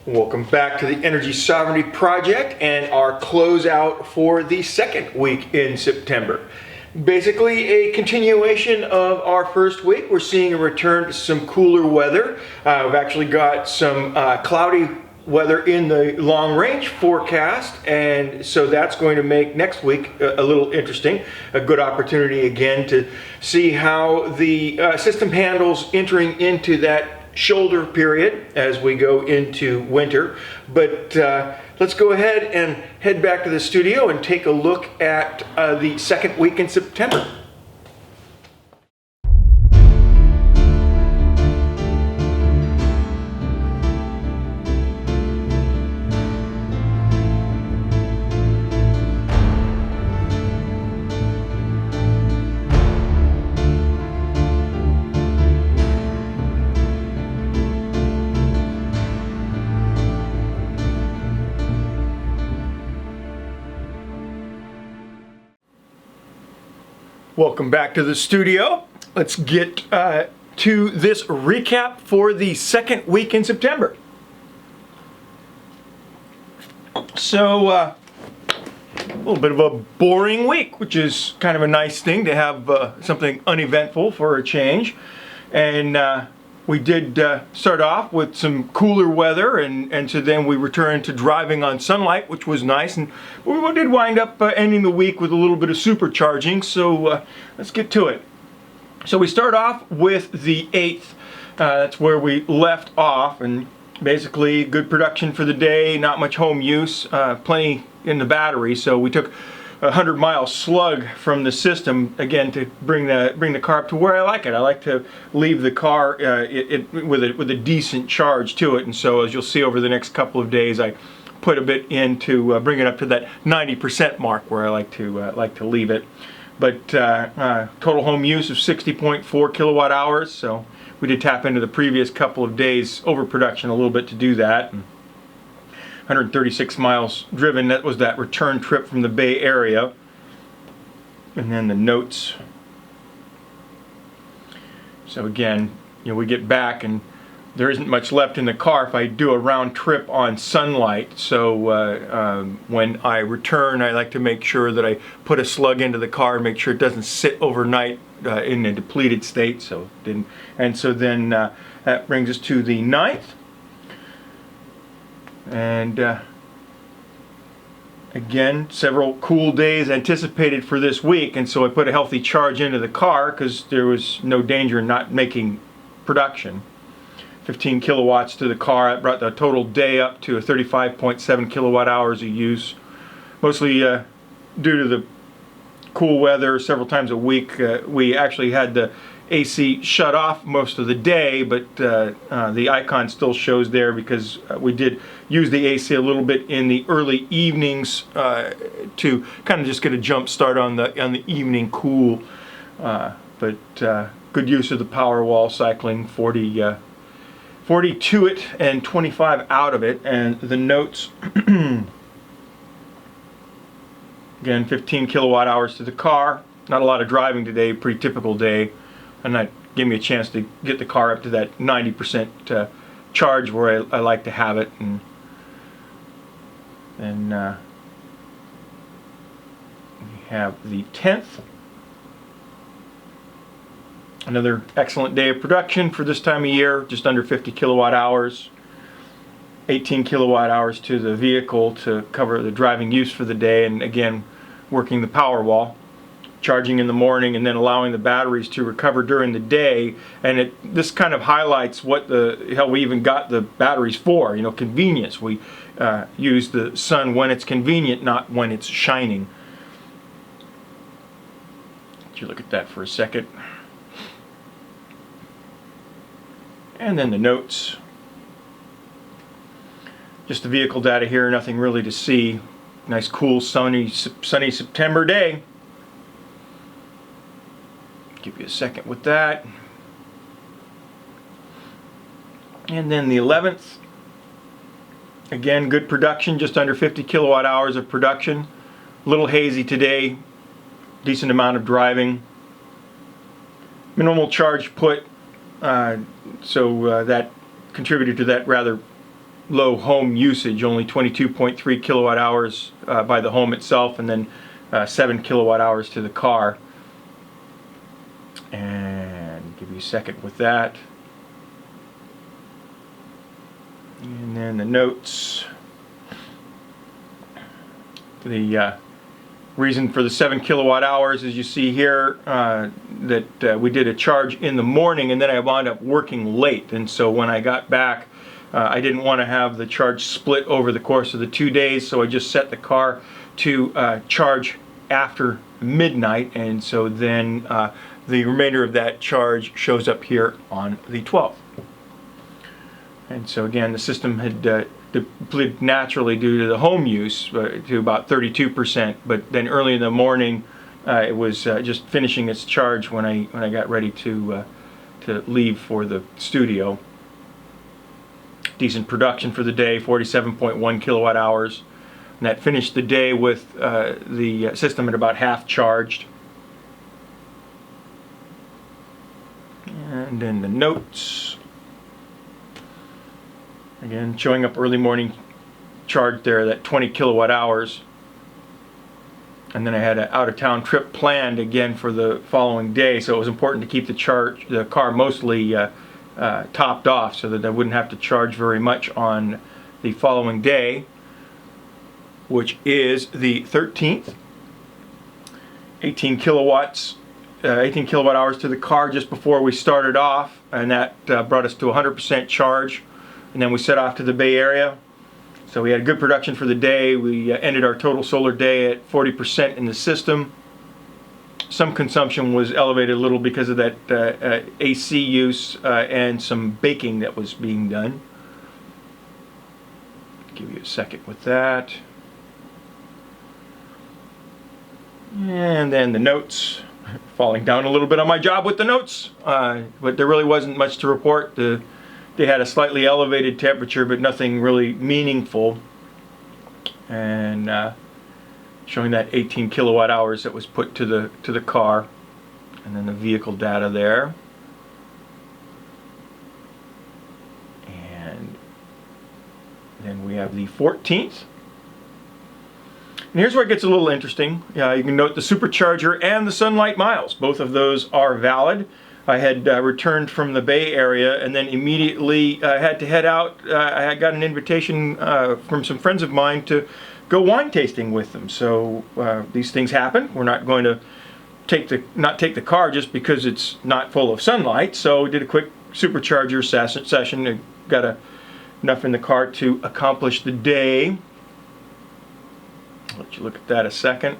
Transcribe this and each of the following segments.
Welcome back to the Energy Sovereignty Project and our closeout for the second week in September. Basically a continuation of our first week. We're seeing a return to some cooler weather. We've actually got some cloudy weather in the long range forecast, and so that's going to make next week a little interesting. A good opportunity again to see how the system handles entering into that shoulder period as we go into winter. But let's go ahead and head back to the studio and take a look at the second week in September. Welcome back to the studio. Let's get to this recap for the second week in September. So, a little bit of a boring week, which is kind of a nice thing to have something uneventful for a change. And we did start off with some cooler weather, and so then we returned to driving on sunlight, which was nice. And we did wind up ending the week with a little bit of supercharging, so let's get to it. So we start off with the 8th. That's where we left off, and basically good production for the day, not much home use, plenty in the battery. So we took a 100-mile slug from the system again to bring the car up to where I like it. I like to leave the car with a decent charge to it, and so as you'll see over the next couple of days, I put a bit in to bring it up to that 90% mark where I like to leave it. But total home use of 60.4 kilowatt hours. So we did tap into the previous couple of days overproduction a little bit to do that. 136 miles driven. That was that return trip from the Bay Area. And then the notes. So again, we get back and there isn't much left in the car if I do a round trip on sunlight. So when I return, I like to make sure that I put a slug into the car and make sure it doesn't sit overnight in a depleted state. So then that brings us to the 9th. And again, several cool days anticipated for this week, and so I put a healthy charge into the car because there was no danger in not making production. 15 kilowatts to the car. That brought the total day up to a 35.7 kilowatt hours of use, mostly due to the cool weather. Several times a week we actually had the AC shut off most of the day, but the icon still shows there because we did use the AC a little bit in the early evenings to kind of just get a jump start on the evening cool. But good use of the power wall, cycling 40 to it and 25 out of it. And the notes, again, 15 kilowatt hours to the car. Not a lot of driving today, pretty typical day. And that gave me a chance to get the car up to that 90% charge where I like to have it. And then we have the 10th. Another excellent day of production for this time of year, just under 50 kilowatt hours. 18 kilowatt hours to the vehicle to cover the driving use for the day, and again, working the power wall. Charging in the morning and then allowing the batteries to recover during the day, and this kind of highlights what the hell we even got the batteries for. Convenience. We use the sun when it's convenient, not when it's shining. Let you look at that for a second. And then the notes. Just the vehicle data here. Nothing really to see. Nice, cool, sunny September day. Give you a second with that. And then the 11th, again, good production, just under 50 kilowatt hours of production. A little hazy today, decent amount of driving. Minimal charge put, so that contributed to that rather low home usage, only 22.3 kilowatt hours by the home itself, and then 7 kilowatt hours to the car. And give you a second with that. And then the notes. The reason for the 7 kilowatt hours, as you see here, that we did a charge in the morning and then I wound up working late, and so when I got back I didn't want to have the charge split over the course of the 2 days, so I just set the car to charge after midnight, and so then the remainder of that charge shows up here on the 12th. And so again, the system had depleted naturally due to the home use to about 32%, but then early in the morning it was just finishing its charge when I got ready to leave for the studio. Decent production for the day, 47.1 kilowatt hours, and that finished the day with the system at about half charged. And then the notes. Again, showing up early morning charge there, that 20 kilowatt hours. And then I had an out-of-town trip planned again for the following day, so it was important to keep the car mostly topped off so that I wouldn't have to charge very much on the following day, which is the 13th. 18 kilowatt hours to the car just before we started off, and that brought us to 100% charge. And then we set off to the Bay Area. So we had a good production for the day. We ended our total solar day at 40% in the system. Some consumption was elevated a little because of that AC use and some baking that was being done. Give you a second with that. And then the notes. Falling down a little bit on my job with the notes, but there really wasn't much to report. They had a slightly elevated temperature, but nothing really meaningful. And showing that 18 kilowatt hours that was put to the car, and then the vehicle data there. And then we have the 14th. And here's where it gets a little interesting. You can note the supercharger and the sunlight miles. Both of those are valid. I had returned from the Bay Area and then immediately had to head out. I had got an invitation from some friends of mine to go wine tasting with them. So these things happen. We're not going to not take the car just because it's not full of sunlight. So we did a quick supercharger session and got enough in the car to accomplish the day. I'll let you look at that a second.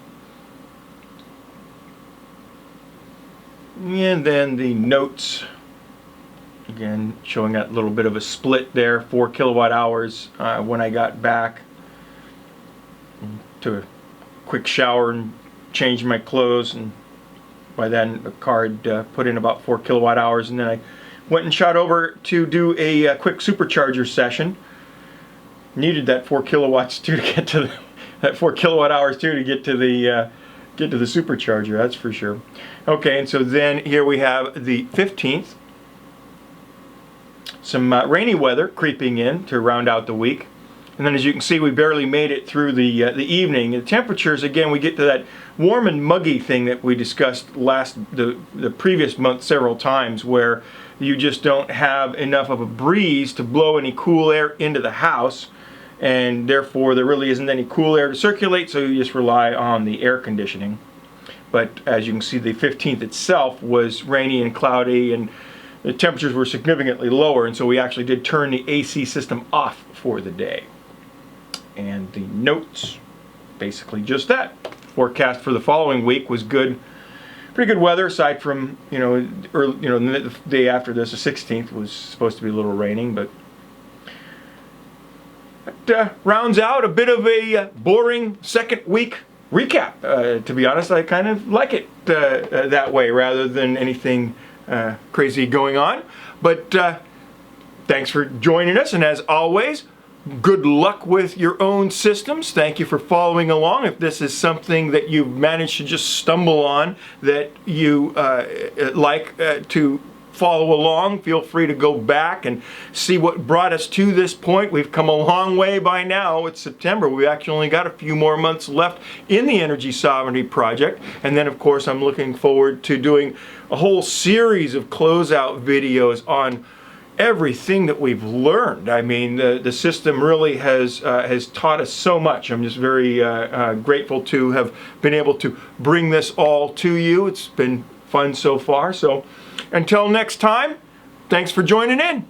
And then the notes, again showing that little bit of a split there, 4 kilowatt hours when I got back. Took a quick shower and changed my clothes, and by then the car had put in about 4 kilowatt hours, and then I went and shot over to do a quick supercharger session. Needed that 4 kilowatts too to get to that 4 kilowatt hours too to get to the supercharger, that's for sure. Okay, and so then here we have the 15th. Some rainy weather creeping in to round out the week. And then as you can see, we barely made it through the evening. The temperatures, again, we get to that warm and muggy thing that we discussed the previous month several times, where you just don't have enough of a breeze to blow any cool air into the house, and therefore there really isn't any cool air to circulate, so you just rely on the air conditioning. But as you can see, the 15th itself was rainy and cloudy, and the temperatures were significantly lower, and so we actually did turn the AC system off for the day. And the notes, basically just that. Forecast for the following week was good, pretty good weather, aside from the day after this, the 16th, was supposed to be a little raining, but that rounds out a bit of a boring second week recap. To be honest, I kind of like it that way rather than anything crazy going on. But thanks for joining us, and as always, good luck with your own systems. Thank you for following along. If this is something that you've managed to just stumble on that you like to follow along. Feel free to go back and see what brought us to this point. We've come a long way by now. It's September. We actually only got a few more months left in the Energy Sovereignty Project. And then, of course, I'm looking forward to doing a whole series of closeout videos on everything that we've learned. I mean, the system really has taught us so much. I'm just very grateful to have been able to bring this all to you. It's been fun so far. So until next time, thanks for joining in.